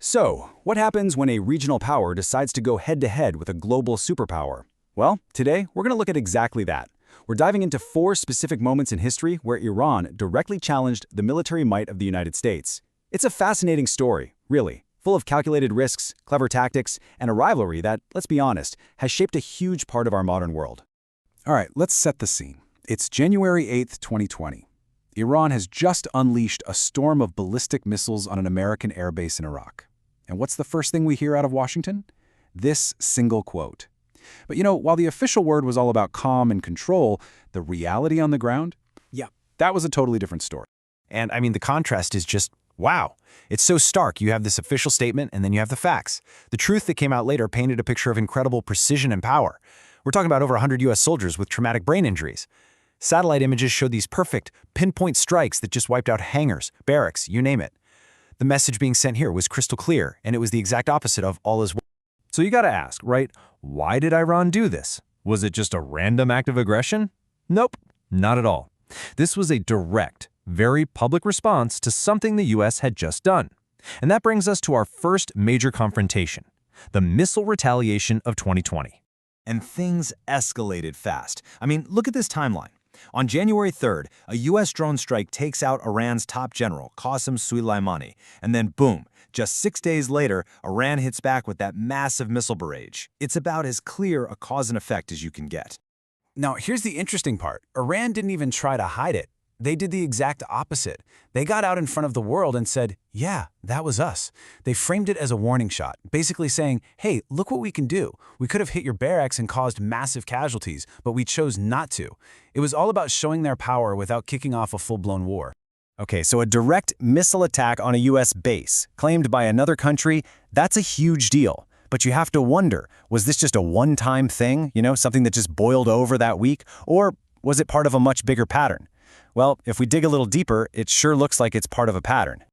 So, what happens when a regional power decides to go head-to-head with a global superpower? Well, today we're going to look at exactly that. We're diving into 4 specific moments in history where Iran directly challenged the military might of the United States. It's a fascinating story, really, full of calculated risks, clever tactics, and a rivalry that, let's be honest, has shaped a huge part of our modern world. All right, let's set the scene. It's January 8th, 2020. Iran has just unleashed a storm of ballistic missiles on an American air base in Iraq. And what's the first thing we hear out of Washington? This single quote. But while the official word was all about calm and control, the reality on the ground? Yeah, that was a totally different story. And the contrast is just, wow. It's so stark. You have this official statement, and then you have the facts. The truth that came out later painted a picture of incredible precision and power. We're talking about over 100 U.S. soldiers with traumatic brain injuries. Satellite images showed these perfect, pinpoint strikes that just wiped out hangars, barracks, you name it. The message being sent here was crystal clear, and it was the exact opposite of all is well. So you gotta ask, right? Why did Iran do this? Was it just a random act of aggression? Nope, not at all. This was a direct, very public response to something the US had just done. And that brings us to our first major confrontation, the missile retaliation of 2020. And things escalated fast. Look at this timeline. On January 3rd, a U.S. drone strike takes out Iran's top general, Qasem Soleimani, and then boom, just 6 days later, Iran hits back with that massive missile barrage. It's about as clear a cause and effect as you can get. Now, here's the interesting part. Iran didn't even try to hide it. They did the exact opposite. They got out in front of the world and said, yeah, that was us. They framed it as a warning shot, basically saying, hey, look what we can do. We could have hit your barracks and caused massive casualties, but we chose not to. It was all about showing their power without kicking off a full-blown war. Okay, so a direct missile attack on a U.S. base, claimed by another country, that's a huge deal. But you have to wonder, was this just a one-time thing, something that just boiled over that week? Or was it part of a much bigger pattern? Well, if we dig a little deeper, it sure looks like it's part of a pattern.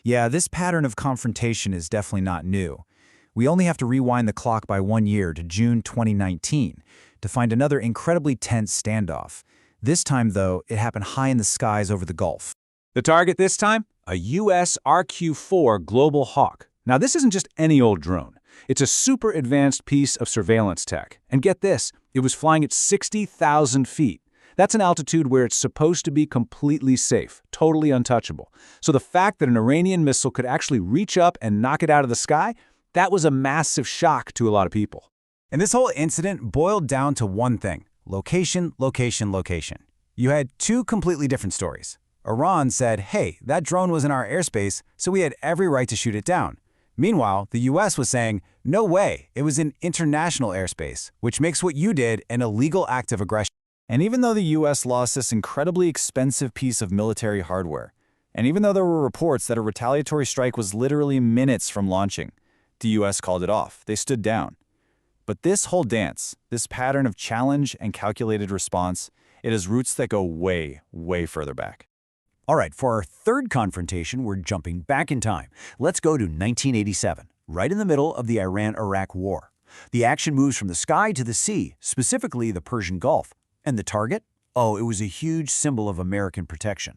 Yeah, this pattern of confrontation is definitely not new. We only have to rewind the clock by 1 year to June 2019 to find another incredibly tense standoff. This time, though, it happened high in the skies over the Gulf. The target this time? A U.S. RQ-4 Global Hawk. Now, this isn't just any old drone. It's a super advanced piece of surveillance tech. And get this, it was flying at 60,000 feet. That's an altitude where it's supposed to be completely safe, totally untouchable. So the fact that an Iranian missile could actually reach up and knock it out of the sky, that was a massive shock to a lot of people. And this whole incident boiled down to one thing: location, location, location. You had 2 completely different stories. Iran said, hey, that drone was in our airspace, so we had every right to shoot it down. Meanwhile, the US was saying, no way, it was in international airspace, which makes what you did an illegal act of aggression. And even though the US lost this incredibly expensive piece of military hardware, and even though there were reports that a retaliatory strike was literally minutes from launching, the US called it off. They stood down. But this whole dance, this pattern of challenge and calculated response, it has roots that go way, way further back. All right, for our third confrontation, we're jumping back in time. Let's go to 1987, right in the middle of the Iran-Iraq War. The action moves from the sky to the sea, specifically the Persian Gulf. And the target? Oh, it was a huge symbol of American protection.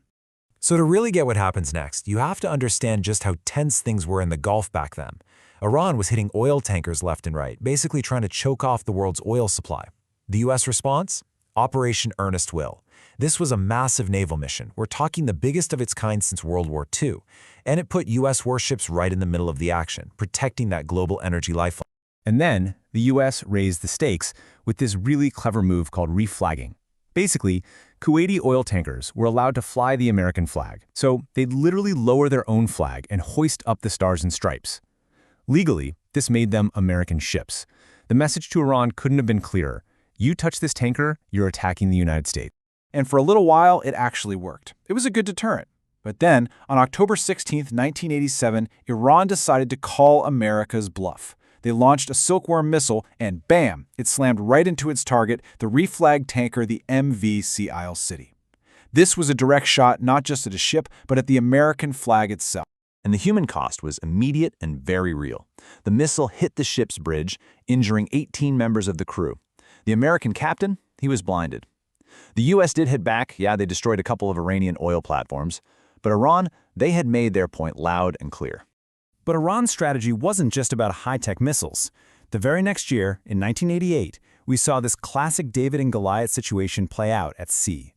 So to really get what happens next, you have to understand just how tense things were in the Gulf back then. Iran was hitting oil tankers left and right, basically trying to choke off the world's oil supply. The U.S. response? Operation Earnest Will. This was a massive naval mission. We're talking the biggest of its kind since World War II. And it put U.S. warships right in the middle of the action, protecting that global energy lifeline. And then, the U.S. raised the stakes with this really clever move called reflagging. Basically, Kuwaiti oil tankers were allowed to fly the American flag, so they'd literally lower their own flag and hoist up the stars and stripes. Legally, this made them American ships. The message to Iran couldn't have been clearer. You touch this tanker, you're attacking the United States. And for a little while, it actually worked. It was a good deterrent. But then, on October 16, 1987, Iran decided to call America's bluff. They launched a Silkworm missile, and bam, it slammed right into its target, the reflagged tanker, the MV Sea Isle City. This was a direct shot not just at a ship, but at the American flag itself. And the human cost was immediate and very real. The missile hit the ship's bridge, injuring 18 members of the crew. The American captain, he was blinded. The U.S. did hit back. Yeah, they destroyed a couple of Iranian oil platforms. But Iran, they had made their point loud and clear. But Iran's strategy wasn't just about high-tech missiles. The very next year, in 1988, we saw this classic David and Goliath situation play out at sea.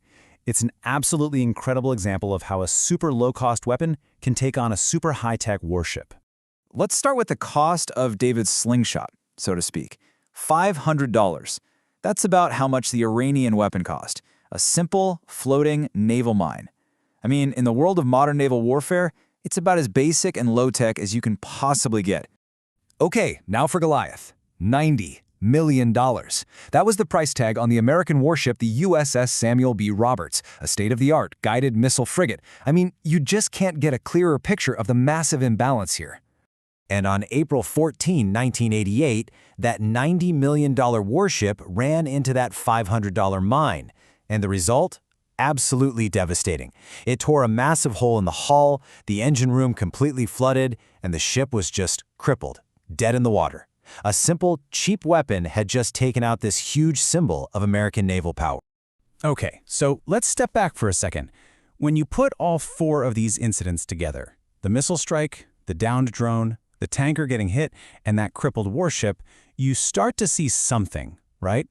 It's an absolutely incredible example of how a super low-cost weapon can take on a super high-tech warship. Let's start with the cost of David's slingshot, so to speak. $500. That's about how much the Iranian weapon cost. A simple, floating naval mine. I mean, in the world of modern naval warfare, it's about as basic and low-tech as you can possibly get. Okay, now for Goliath. $90 million. That was the price tag on the American warship, the USS Samuel B. Roberts, a state-of-the-art guided missile frigate. I mean, you just can't get a clearer picture of the massive imbalance here. And on April 14, 1988, that $90 million warship ran into that $500 mine. And the result? Absolutely devastating. It tore a massive hole in the hull, the engine room completely flooded, and the ship was just crippled, dead in the water. A simple, cheap weapon had just taken out this huge symbol of American naval power. Okay, so let's step back for a second. When you put all four of these incidents together, the missile strike, the downed drone, the tanker getting hit, and that crippled warship, you start to see something, right?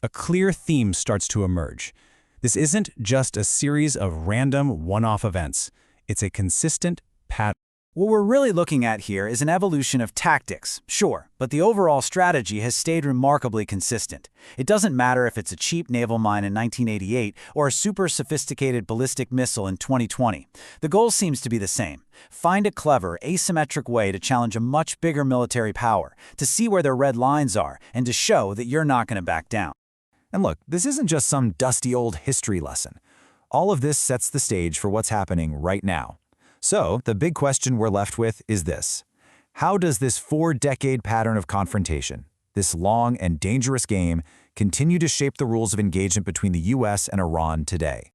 A clear theme starts to emerge. This isn't just a series of random one-off events. It's a consistent pattern. What we're really looking at here is an evolution of tactics, sure, but the overall strategy has stayed remarkably consistent. It doesn't matter if it's a cheap naval mine in 1988 or a super sophisticated ballistic missile in 2020. The goal seems to be the same. Find a clever, asymmetric way to challenge a much bigger military power, to see where their red lines are, and to show that you're not going to back down. And look, this isn't just some dusty old history lesson. All of this sets the stage for what's happening right now. So, the big question we're left with is this. How does this 4-decade pattern of confrontation, this long and dangerous game, continue to shape the rules of engagement between the US and Iran today?